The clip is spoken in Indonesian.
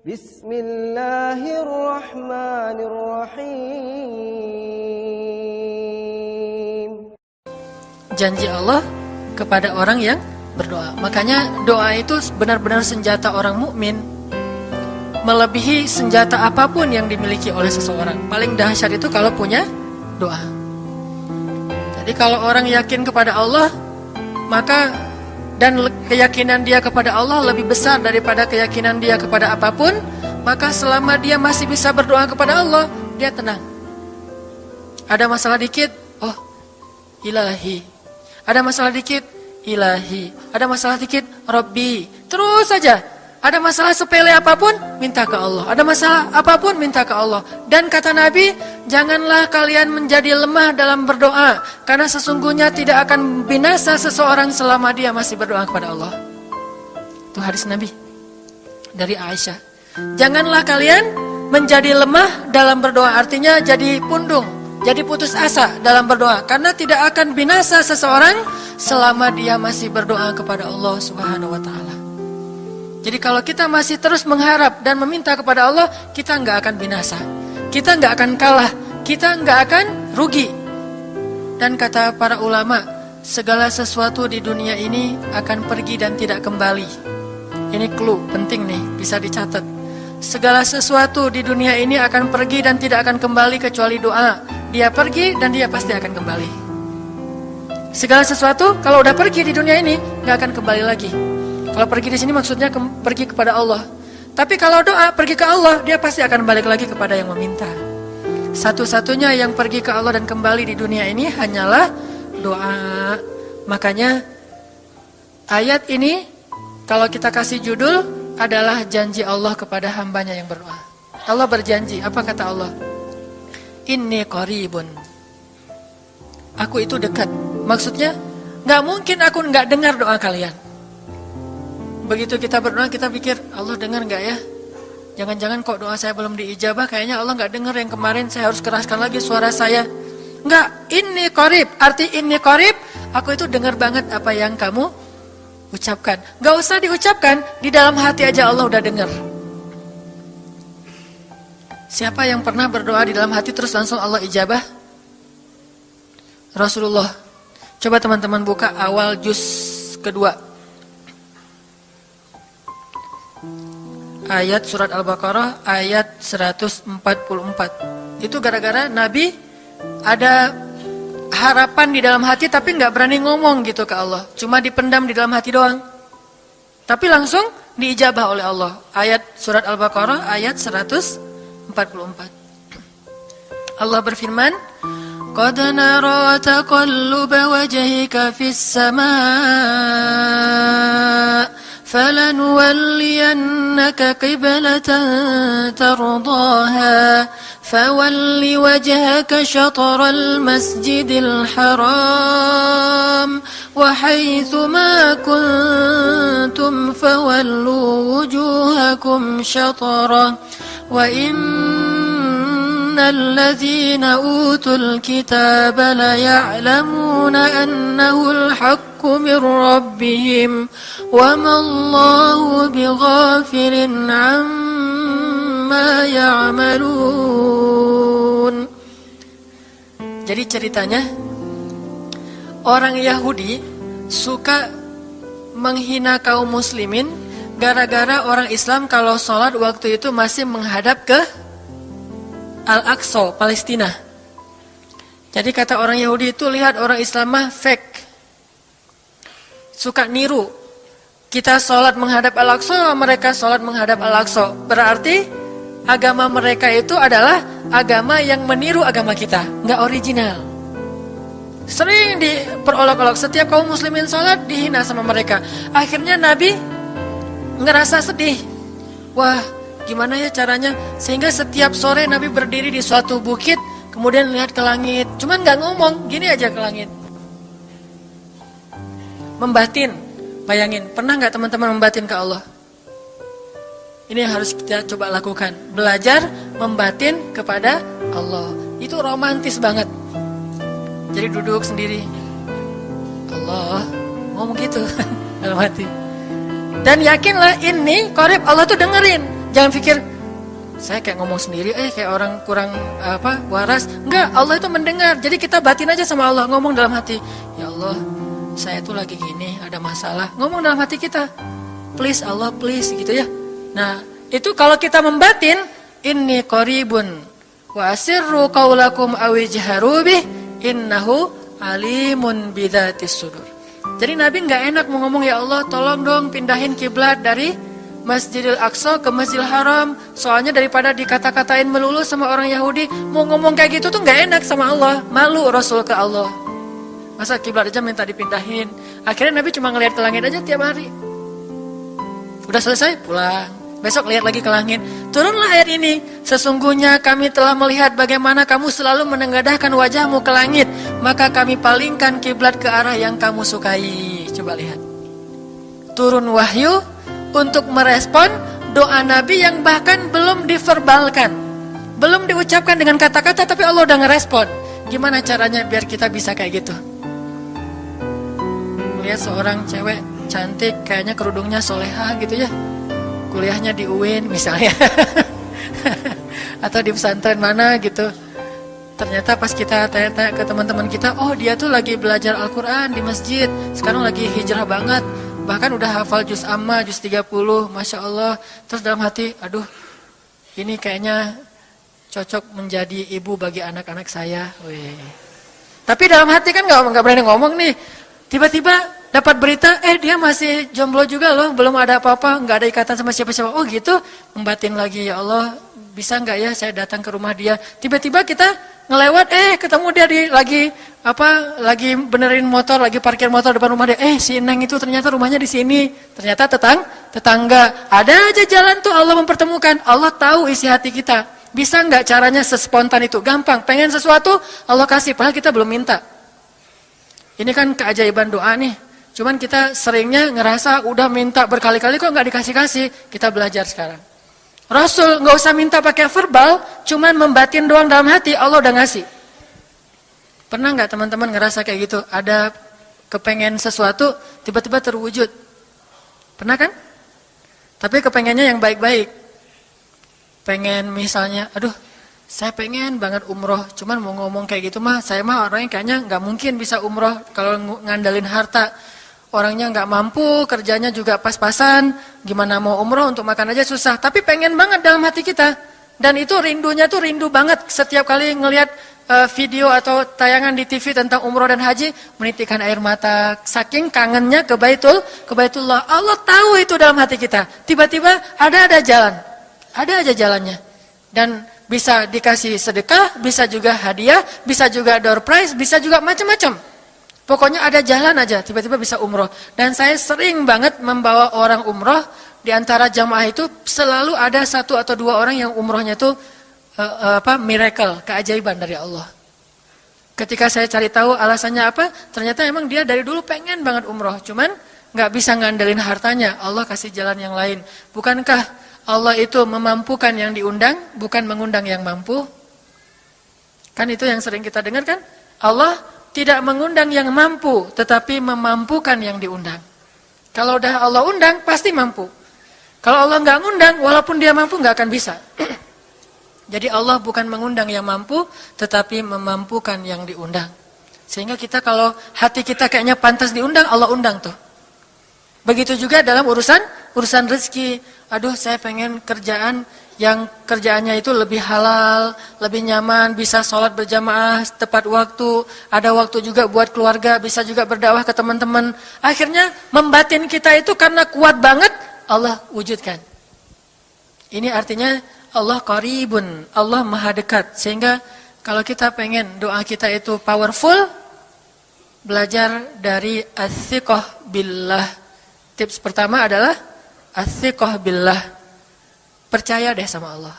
Bismillahirrahmanirrahim. Janji Allah kepada orang yang berdoa. Makanya doa itu benar-benar senjata orang mukmin, melebihi senjata apapun yang dimiliki oleh seseorang. Paling dahsyat itu kalau punya doa. Jadi kalau orang yakin kepada Allah, maka dan keyakinan dia kepada Allah lebih besar daripada keyakinan dia kepada apapun, maka selama dia masih bisa berdoa kepada Allah, dia tenang. Ada masalah dikit, oh Ilahi. Ada masalah dikit, Ilahi. Ada masalah dikit, Rabbi. Terus saja. Ada masalah sepele apapun, minta ke Allah. Ada masalah apapun, minta ke Allah. Dan kata Nabi, janganlah kalian menjadi lemah dalam berdoa, karena sesungguhnya tidak akan binasa seseorang selama dia masih berdoa kepada Allah. Itu hadis Nabi dari Aisyah. Janganlah kalian menjadi lemah dalam berdoa, artinya jadi pundung, jadi putus asa dalam berdoa, karena tidak akan binasa seseorang selama dia masih berdoa kepada Allah Subhanahu wa Ta'ala. Jadi kalau kita masih terus mengharap dan meminta kepada Allah, kita nggak akan binasa, kita nggak akan kalah, kita nggak akan rugi. Dan kata para ulama, segala sesuatu di dunia ini akan pergi dan tidak kembali. Ini clue penting nih, bisa dicatat. Segala sesuatu di dunia ini akan pergi dan tidak akan kembali kecuali doa. Dia pergi dan dia pasti akan kembali. Segala sesuatu kalau udah pergi di dunia ini nggak akan kembali lagi. Kalau pergi di sini maksudnya pergi kepada Allah. Tapi kalau doa pergi ke Allah, dia pasti akan balik lagi kepada yang meminta. Satu-satunya yang pergi ke Allah dan kembali di dunia ini hanyalah doa. Makanya ayat ini kalau kita kasih judul adalah janji Allah kepada hambanya yang berdoa. Allah berjanji, apa kata Allah? Inni qaribun. Aku itu dekat. Maksudnya gak mungkin aku gak dengar doa kalian. Begitu kita berdoa, kita pikir, Allah dengar gak ya? Jangan-jangan kok doa saya belum diijabah, kayaknya Allah gak dengar yang kemarin, saya harus keraskan lagi suara saya. Enggak, inni qarib. Arti inni qarib, aku itu dengar banget apa yang kamu ucapkan. Gak usah diucapkan, di dalam hati aja Allah udah dengar. Siapa yang pernah berdoa di dalam hati terus langsung Allah ijabah? Rasulullah. Coba teman-teman buka awal juz kedua. Ayat surat Al-Baqarah ayat 144. Itu gara-gara Nabi ada harapan di dalam hati tapi gak berani ngomong gitu ke Allah. Cuma dipendam di dalam hati doang. Tapi langsung diijabah oleh Allah. Ayat surat Al-Baqarah ayat 144. Allah berfirman, Qad nara taqalluba wajhika fis samaa فَلَنُوَلِّيَنَّكَ قِبْلَةً تَرْضَاهَا فَوَلِّ وَجْهَكَ شَطْرَ الْمَسْجِدِ الْحَرَامِ وَحَيْثُ مَا كُنْتُمْ فَوَلُّوا وُجُوهَكُمْ شَطْرَهُ وَإِنَّ الَّذِينَ أُوتُوا الْكِتَابَ لَيَعْلَمُونَ أَنَّهُ الْحَقُّ مِنْ رَبِّهِمْ وَمَا اللَّهُ بِغَافِلٍ عَمَّا يَعْمَلُونَ. Jadi ceritanya, orang Yahudi suka menghina kaum muslimin gara-gara orang Islam kalau sholat waktu itu masih menghadap ke Al-Aqsa, Palestina. Jadi kata orang Yahudi itu, lihat orang Islam mah fake, suka niru. Kita sholat menghadap Al-Aqsa, mereka sholat menghadap Al-Aqsa. Berarti agama mereka itu adalah agama yang meniru agama kita, nggak original. Sering diperolok-olok, setiap kaum muslimin sholat dihina sama mereka. Akhirnya Nabi ngerasa sedih. Wah, gimana ya caranya? Sehingga setiap sore Nabi berdiri di suatu bukit, kemudian lihat ke langit. Cuman nggak ngomong, gini aja ke langit. Membatin. Bayangin, pernah nggak teman-teman membatin ke Allah? Ini yang harus kita coba lakukan. Belajar membatin kepada Allah. Itu romantis banget. Jadi duduk sendiri. Allah, ngomong gitu dalam hati. Dan yakinlah ini qarib, Allah tuh dengerin. Jangan pikir saya kayak ngomong sendiri, kayak orang kurang waras. Enggak, Allah itu mendengar. Jadi kita batin aja sama Allah, ngomong dalam hati, ya Allah, saya tuh lagi gini, ada masalah. Ngomong dalam hati kita, please Allah, please, gitu ya. Nah, itu kalau kita membatin, inni qaribun wa asirru qaulakum aw ijharu bih innahu alimun bidzatis sudur. Jadi Nabi enggak enak mau ngomong, ya Allah, tolong dong pindahin kiblat dari Masjidil Aqsa ke Masjidil Haram. Soalnya daripada dikata-katain melulu sama orang Yahudi, mau ngomong kayak gitu tuh gak enak sama Allah. Malu Rasul ke Allah. Masa kiblat aja minta dipindahin. Akhirnya Nabi cuma ngelihat ke langit aja tiap hari. Udah selesai, pulang. Besok lihat lagi ke langit. Turunlah ayat ini. Sesungguhnya kami telah melihat bagaimana kamu selalu menengadahkan wajahmu ke langit. Maka kami palingkan kiblat ke arah yang kamu sukai. Coba lihat. Turun wahyu untuk merespon doa Nabi yang bahkan belum diverbalkan, belum diucapkan dengan kata-kata, tapi Allah udah ngerespon. Gimana caranya biar kita bisa kayak gitu? Lihat seorang cewek cantik, kayaknya kerudungnya soleha gitu ya, kuliahnya di UIN misalnya, atau di pesantren mana gitu. Ternyata pas kita tanya-tanya ke teman-teman kita, oh dia tuh lagi belajar Al-Quran di masjid, sekarang lagi hijrah banget. Bahkan udah hafal juz amma, juz 30, Masya Allah. Terus dalam hati, aduh, ini kayaknya cocok menjadi ibu bagi anak-anak saya. Wih. Tapi dalam hati kan gak berani ngomong nih. Tiba-tiba dapat berita, dia masih jomblo juga loh, belum ada apa-apa, gak ada ikatan sama siapa-siapa. Oh gitu, membatin lagi, ya Allah, bisa gak ya saya datang ke rumah dia. Tiba-tiba kita ngelewat, ketemu dia lagi benerin motor, lagi parkir motor depan rumah dia. Si Neng itu ternyata rumahnya di sini. Ternyata tetangga. Ada aja jalan tuh Allah mempertemukan. Allah tahu isi hati kita. Bisa nggak caranya sespontan itu? Gampang. Pengen sesuatu, Allah kasih. Padahal kita belum minta. Ini kan keajaiban doa nih. Cuman kita seringnya ngerasa udah minta berkali-kali kok nggak dikasih-kasih. Kita belajar sekarang. Rasul nggak usah minta pakai verbal, cuman membatin doang dalam hati, Allah udah ngasih. Pernah nggak teman-teman ngerasa kayak gitu? Ada kepengen sesuatu, tiba-tiba terwujud. Pernah kan? Tapi kepengennya yang baik-baik. Pengen misalnya, aduh, saya pengen banget umroh, cuman mau ngomong kayak gitu mah, saya mah orangnya kayaknya nggak mungkin bisa umroh kalau ngandalin harta. Orangnya nggak mampu, kerjanya juga pas-pasan, gimana mau umroh untuk makan aja susah. Tapi pengen banget dalam hati kita. Dan itu rindunya tuh rindu banget. Setiap kali ngelihat video atau tayangan di TV tentang umroh dan haji, menitikkan air mata. Saking kangennya ke Baitullah. Allah tahu itu dalam hati kita. Tiba-tiba ada jalan. Ada aja jalannya. Dan bisa dikasih sedekah, bisa juga hadiah, bisa juga door prize, bisa juga macam-macam. Pokoknya ada jalan aja, tiba-tiba bisa umroh. Dan saya sering banget membawa orang umroh. Di antara jamaah itu selalu ada 1 atau 2 orang yang umrohnya itu miracle, keajaiban dari Allah. Ketika saya cari tahu alasannya apa, ternyata emang dia dari dulu pengen banget umroh. Cuman gak bisa ngandelin hartanya, Allah kasih jalan yang lain. Bukankah Allah itu memampukan yang diundang, bukan mengundang yang mampu? Kan itu yang sering kita dengar kan? Allah tidak mengundang yang mampu, tetapi memampukan yang diundang. Kalau udah Allah undang, pasti mampu. Kalau Allah nggak ngundang, walaupun dia mampu nggak akan bisa. Jadi Allah bukan mengundang yang mampu, tetapi memampukan yang diundang. Sehingga kita kalau hati kita kayaknya pantas diundang, Allah undang tuh. Begitu juga dalam urusan rezeki. Aduh, saya pengen kerjaan yang kerjaannya itu lebih halal, lebih nyaman, bisa sholat berjamaah tepat waktu, ada waktu juga buat keluarga, bisa juga berdakwah ke teman-teman. Akhirnya membatin kita itu karena kuat banget, Allah wujudkan. Ini artinya Allah qaribun, Allah maha dekat. Sehingga kalau kita pengen doa kita itu powerful, belajar dari as-siqah billah. Tips pertama adalah as-siqah billah. Percaya deh sama Allah.